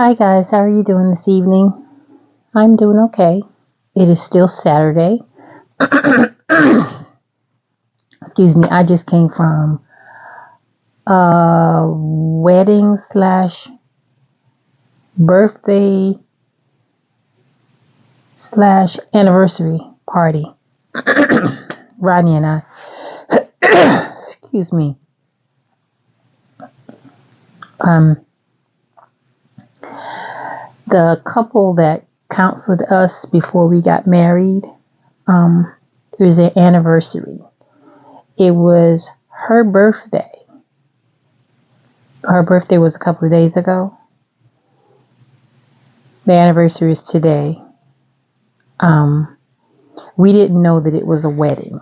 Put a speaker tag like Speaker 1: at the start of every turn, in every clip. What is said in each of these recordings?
Speaker 1: Hi guys, how are you doing this evening? I'm doing okay. It is still Saturday. Excuse me, I just came from a wedding slash birthday slash anniversary party. Rodney and I, excuse me, um, the couple that counseled us before we got married, it was their anniversary. It was her birthday. Her birthday was a couple of days ago. The anniversary is today. We didn't know that it was a wedding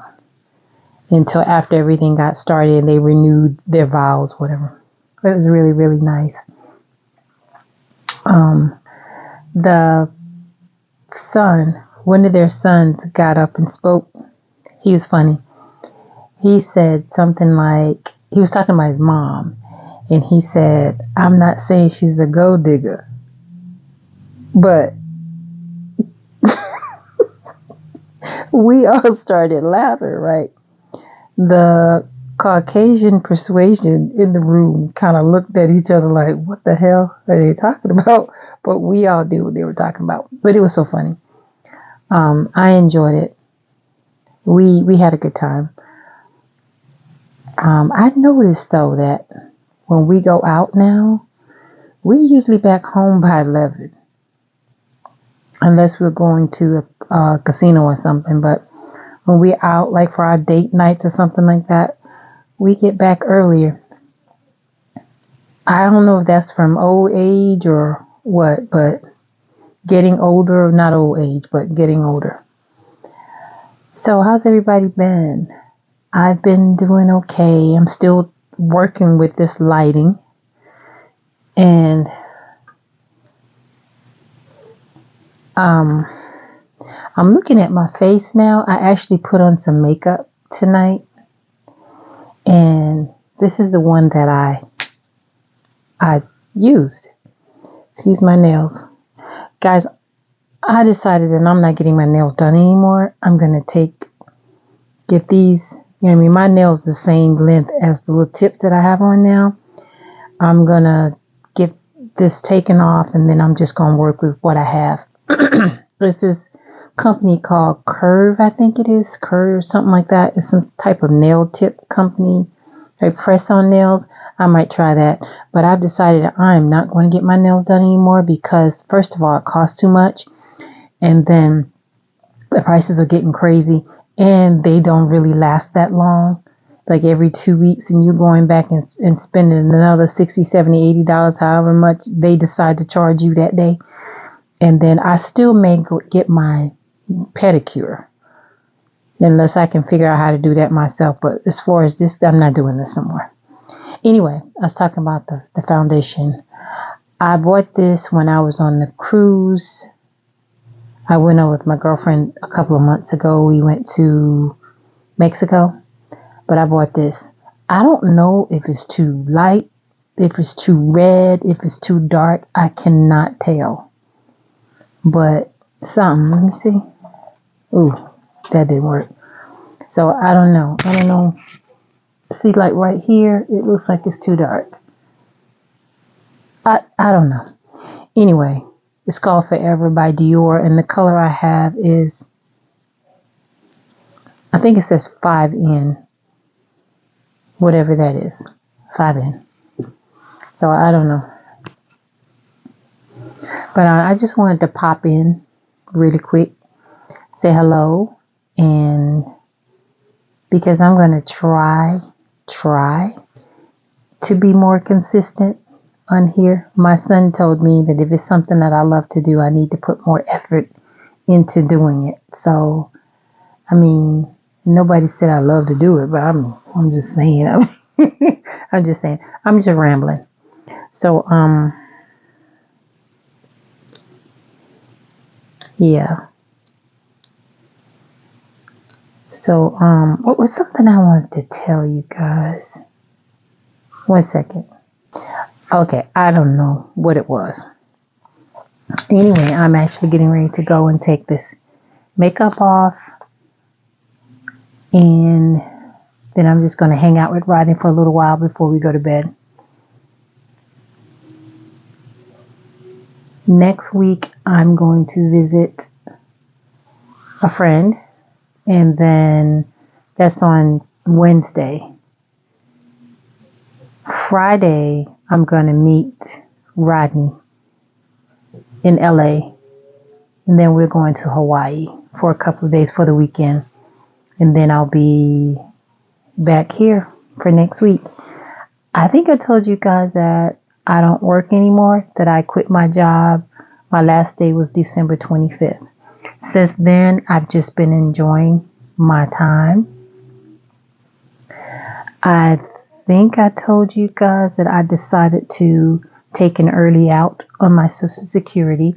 Speaker 1: until after everything got started and they renewed their vows, whatever. It was really, really nice. The son, one of their sons, got up and spoke. He was funny. He said something like, he was talking about his mom, and he said, "I'm not saying she's a gold digger, but," we all started laughing, right? The Caucasian persuasion in the room kind of looked at each other like, what the hell are they talking about? But we all knew what they were talking about. But it was so funny. I enjoyed it. We had a good time. I noticed though that when we go out now, we're usually back home by 11. Unless we're going to a casino or something. But when we're out like for our date nights or something like that, we get back earlier. I don't know if that's from old age or what, but getting older, not old age, but getting older. So how's everybody been? I've been doing okay. I'm still working with this lighting. And I'm looking at my face now. I actually put on some makeup tonight. And this is the one that I used. Excuse my nails. Guys, I decided that I'm not getting my nails done anymore. I'm going to get these, my nails the same length as the little tips that I have on now. I'm going to get this taken off and then I'm just going to work with what I have. This is company called Curve, I think it is. Curve, something like that. It's some type of nail tip company. They press on nails. I might try that. But I've decided that I'm not going to get my nails done anymore because, first of all, it costs too much. And then the prices are getting crazy. And they don't really last that long. Like every 2 weeks and you're going back and spending another $60, $70, $80, however much they decide to charge you that day. And then I still may get my pedicure. Unless I can figure out how to do that myself. But as far as this, I'm not doing this no more. Anyway, I was talking about the foundation. I bought this when I was on the cruise. I went out with my girlfriend a couple of months ago. We went to Mexico. But I bought this. I don't know if it's too light, if it's too red, if it's too dark. I cannot tell. But something. Let me see. Ooh, that didn't work. So I don't know. See, like right here, it looks like it's too dark. I don't know. Anyway, it's called Forever by Dior, and the color I have is, I think it says 5N, whatever that is, 5N. So I don't know. But I just wanted to pop in really quick, say hello, and because I'm going to try to be more consistent on here. My son told me that if it's something that I love to do, I need to put more effort into doing it. So, I mean, nobody said I love to do it, but I'm just saying. I'm just saying. I'm just rambling. So, yeah. So, what was something I wanted to tell you guys? 1 second. Okay, I don't know what it was. Anyway, I'm actually getting ready to go and take this makeup off, and then I'm just going to hang out with Rodney for a little while before we go to bed. Next week, I'm going to visit a friend, and then that's on Wednesday. Friday, I'm going to meet Rodney in LA, and then we're going to Hawaii for a couple of days for the weekend, and then I'll be back here for next week. I think I told you guys that I don't work anymore, that I quit my job. My last day was December 25th. Since then, I've just been enjoying my time. I think I told you guys that I decided to take an early out on my Social Security,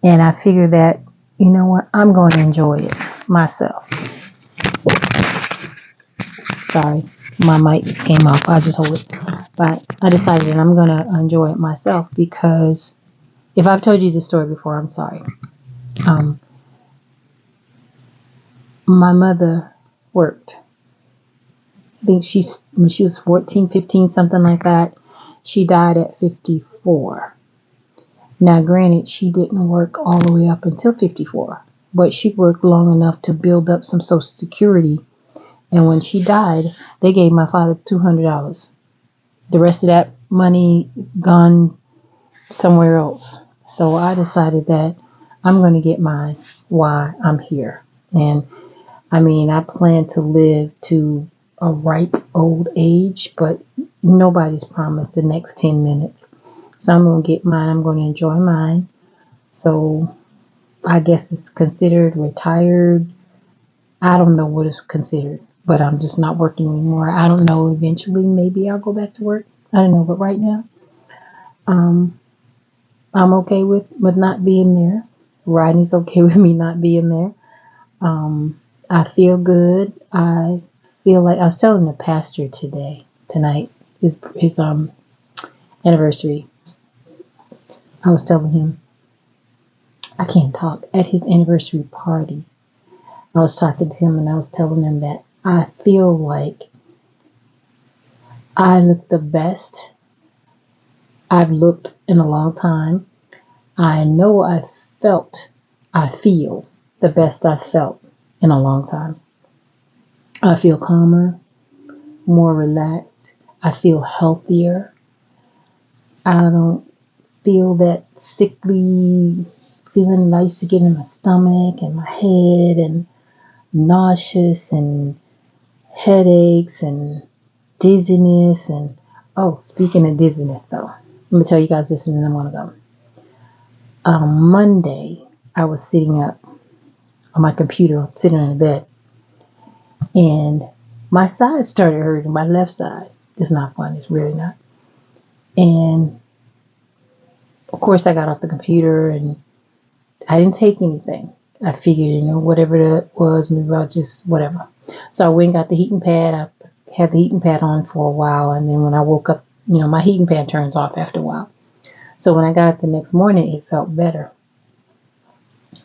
Speaker 1: and I figured that, you know what, I'm going to enjoy it myself. Sorry, my mic came off. I'll just hold it. But I decided that I'm going to enjoy it myself, because if I've told you this story before, I'm sorry. My mother worked. I think when she was 14, 15, something like that, she died at 54. Now, granted, she didn't work all the way up until 54, but she worked long enough to build up some Social Security. And when she died, they gave my father $200. The rest of that money gone somewhere else. So I decided that I'm going to get mine while I'm here. And I mean, I plan to live to a ripe old age, but nobody's promised the next 10 minutes. So I'm going to get mine. I'm going to enjoy mine. So I guess it's considered retired. I don't know what is considered, but I'm just not working anymore. I don't know. Eventually, maybe I'll go back to work. I don't know. But right now, um, I'm okay with not being there. Rodney's okay with me not being there. I feel good. I feel like I was telling the pastor tonight, his anniversary. I was telling him, I can't talk, at his anniversary party. I was talking to him and I was telling him that I feel like I look the best I've looked in a long time. I know I feel the best I've felt in a long time. I feel calmer, more relaxed. I feel healthier. I don't feel that sickly feeling that used to get in my stomach and my head, and nauseous and headaches and dizziness. And oh, speaking of dizziness though, let me tell you guys this and then I'm gonna go. Monday, I was sitting up on my computer, sitting in the bed, and my side started hurting, my left side. It's not fun, it's really not. And of course, I got off the computer and I didn't take anything. I figured, whatever that was, maybe I'll just, whatever. So I went and got the heating pad. I had the heating pad on for a while. And then when I woke up, my heating pad turns off after a while. So when I got up the next morning, it felt better.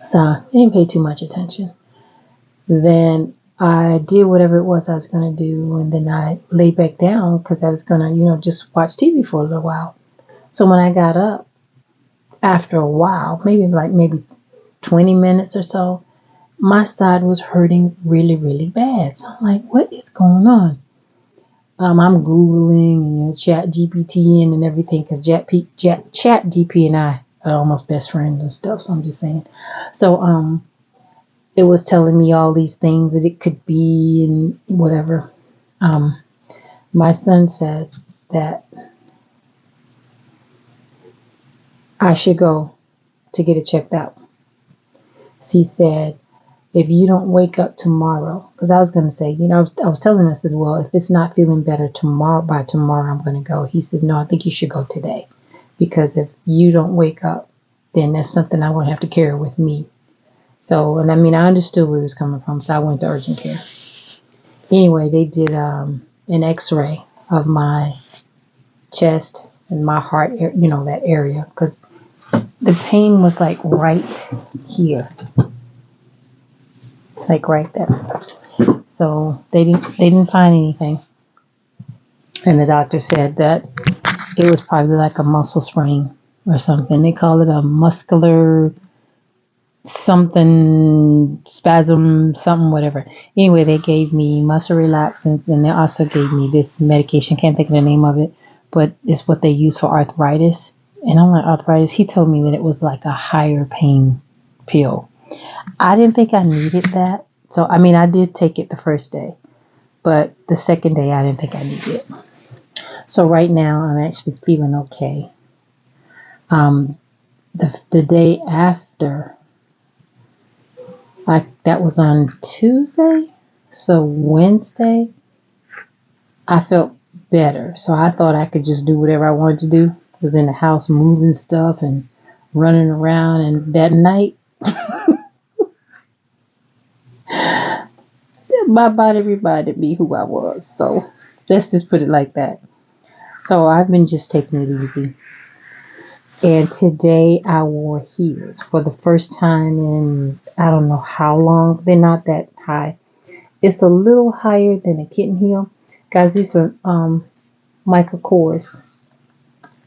Speaker 1: So I didn't pay too much attention. Then I did whatever it was I was going to do. And then I lay back down because I was going to, just watch TV for a little while. So when I got up, after a while, maybe 20 minutes or so, my side was hurting really, really bad. So I'm like, what is going on? I'm Googling and Chat GPT and everything, because Chat GP and I are almost best friends and stuff. So I'm just saying. So it was telling me all these things that it could be and whatever. My son said that I should go to get it checked out. He said, if you don't wake up tomorrow, because I was going to say, I was telling him, I said, well, if it's not feeling better by tomorrow, I'm going to go. He said, no, I think you should go today, because if you don't wake up, then that's something I won't have to carry with me. So, and I mean, I understood where he was coming from, so I went to urgent care. Anyway, they did an x-ray of my chest and my heart, that area, because the pain was like right here, like right there. So they didn't find anything, and the doctor said that it was probably like a muscle sprain or something. They call it a muscular something spasm, something, whatever. Anyway, they gave me muscle relaxant, and they also gave me this medication. Can't think of the name of it, but it's what they use for arthritis. And I'm like, arthritis. He told me that it was like a higher pain pill. I didn't think I needed that. So, I mean, I did take it the first day, but the second day I didn't think I needed it. So right now I'm actually feeling okay. Um, the day after, that was on Tuesday. So Wednesday, I felt better. So I thought I could just do whatever I wanted to do. I was in the house moving stuff and running around. And that night, my body reminded me who I was. So let's just put it like that. So I've been just taking it easy. And today I wore heels for the first time in I don't know how long. They're not that high. It's a little higher than a kitten heel. Guys, these were Michael Kors.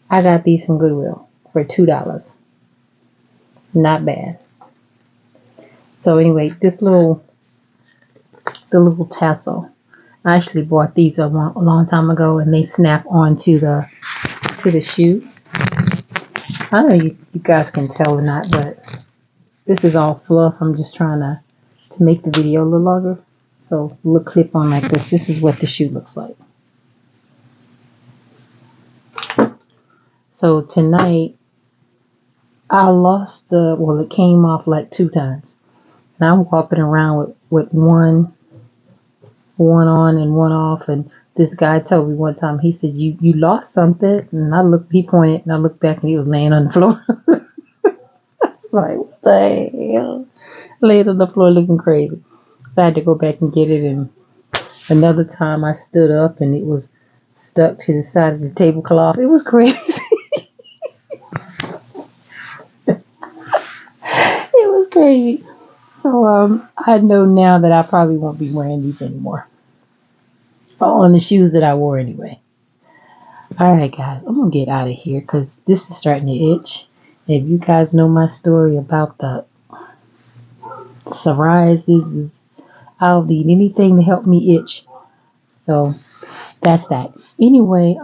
Speaker 1: I got these from Goodwill for $2. Not bad. So anyway, the little tassel. I actually bought these a long time ago, and they snap onto the shoe. I don't know if you guys can tell or not, but this is all fluff. I'm just trying to make the video a little longer. So a little clip on like this. This is what the shoe looks like. So tonight, I lost it came off like 2 times. And I'm walking around with one on and one off. And this guy told me one time, he said, you lost something. And he pointed, and I looked back, and he was laying on the floor. I was like, what the hell? Laying on the floor looking crazy. So I had to go back and get it. And another time I stood up, and it was stuck to the side of the tablecloth. It was crazy. It was crazy. So I know now that I probably won't be wearing these anymore. On the shoes that I wore anyway. Alright guys, I'm going to get out of here because this is starting to itch. If you guys know my story about the psoriasis, I'll need anything to help me itch. So that's that. Anyway,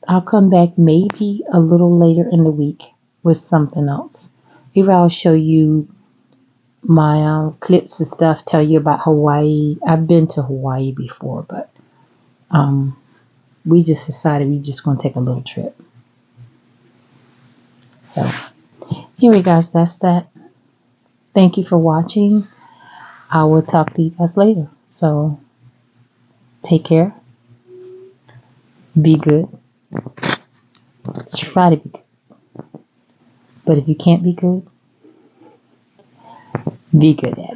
Speaker 1: I'll come back maybe a little later in the week with something else. Maybe I'll show you my clips and stuff, tell you about Hawaii. I've been to Hawaii before, but we just decided we're just going to take a little trip. So anyway guys, that's that. Thank you for watching. I will talk to you guys later. So take care. Be good. Try to be good. But if you can't be good at it.